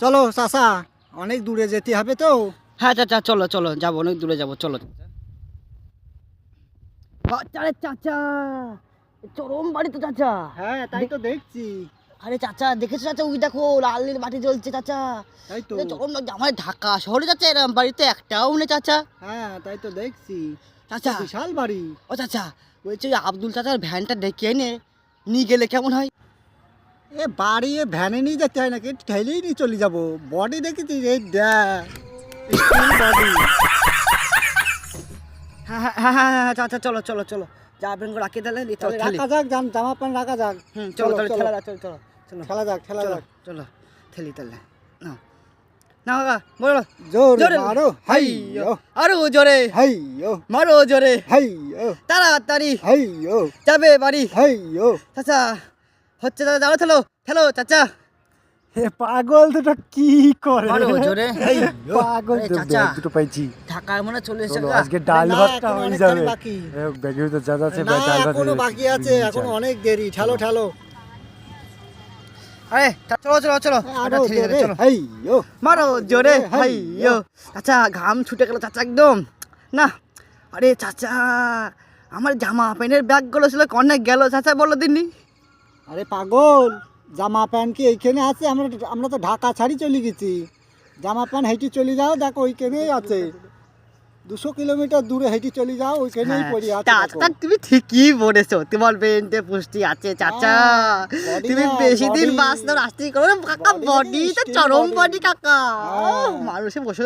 চলো চাচা, অনেক দূরে যেতে হবে তো। হ্যাঁ চাচা চলো চলো যাবো, অনেক দূরে যাবো, চলো। আরে চাচা, চরম বাড়ি তো চাচা। হ্যাঁ তাই তো দেখছি। আরে চাচা দেখেছো চাচা, ওই দেখো লাল নীল বাটি জ্বলছে চাচা। তাই তো। চরম লাগছে আমার। ঢাকা শহরে চাচা এরকম বাড়িতে একটাও নেই চাচা। হ্যাঁ তাই তো দেখছি। চাচা বিশাল বাড়ি। ও চাচা, বলছি ওই আব্দুল চাচার ভ্যানটা ডেকে এনে নিয়ে গেলে কেমন হয়? এ বাড়ি এ ভ্যানে নিয়ে যেতে হয় নাকি, ঠেলেই নিয়ে চলে যাবো। বডি দেখেছিস, এই দেখ স্টিল বডি। হ্যাঁ হ্যাঁ হ্যাঁ হ্যাঁ হ্যাঁ চাচা চলো চলো চলো, যা আপনি রাখি তাহলে চলো খেলি। রাখা যাক, জামা প্যান্ট রাখা যাক। চলো চলো খেলা যাক, চলো চলো চলো খেলা যাক, খেলা যাক। চলো খেলি তাহলে। না না বাবা বলো, জোরে মারো, হাইয়ো আরো জোরে হাইয়ো মারো জোরে, হাইয়ো তাড়াতাড়ি হাইয়ো যাবে বাড়ি। হাইয়ো। চাচা হচ্ছে দাদা, দাঁড়ো খেলো খেলো চাচা। এ পাগল দুটো কি করে? মারো জোরে। পাগল আরে চাচা, দুটো পাইছি। ঢাকায় মনে চলে এসেছে চলো গা। আজকে ডাল না, ভাতটা এখনো হয়ে অনেকখানি যাবে। বাকি। ব্যাগের তো যা আছে না ডাল ভাত এখনো বাকি আছে, এখন অনেক দেরি। ঠেলো ঠেলো। আরে চলো চলো চলো, আরো ঠেলে জোরে, চলো। হাইয়ো মারো জোরে হাইয়ো। হাইয়ো। চাচা ঘাম ছুটে গেল চাচা একদম। না আরে চাচা, আমার জামা প্যান্টের ব্যাগগুলো ছিল কনে গেল চাচা, বলো দিননি। আরে পাগল, জামা প্যান্ট কি এইখানে আছে? আমরা তো ঢাকা ছাড়ি চলে গেছি। জামা প্যান্ট হেঁটে চলে যাও, দেখো ওইখানেই আছে। 200 কিলোমিটার দূরে হেঁটে চলে যাও, ওইখানেই পড়ে আছে। চাচা তুমি ঠিকই বলেছো, তোমার পেন্টে পুষ্টি আছে চাচা। body তুমি না, বেশি দিন body। বাঁচতে রাস্তি করো কাকা, Body বডি দেখি, তো steel চরম body। বডি কাকা। হ্যাঁ। মানুষে বসে